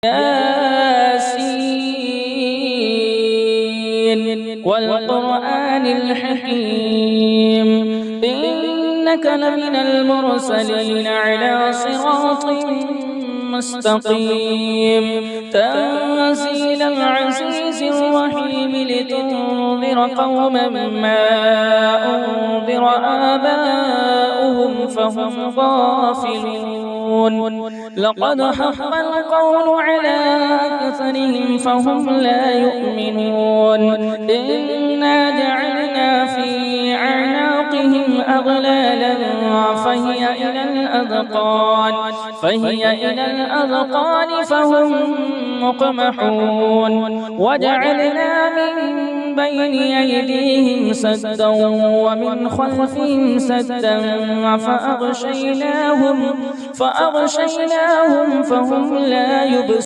ياسين والقرآن الحكيم إنك لمن المرسلين على صراط مستقيم تنزيل العزيز الرحيم لتنذر قوما ما أنذر آباؤهم فهم غافلون لقد حق القول على أكثرهم فهم لا يؤمنون إنا جعلنا في أعناقهم أغلالا فهي إلى الأذقان فهم مقمحون وجعلنا من بين أيديهم سدا ومن خلفهم سدا فأغشيناهم فهم لا يبصرون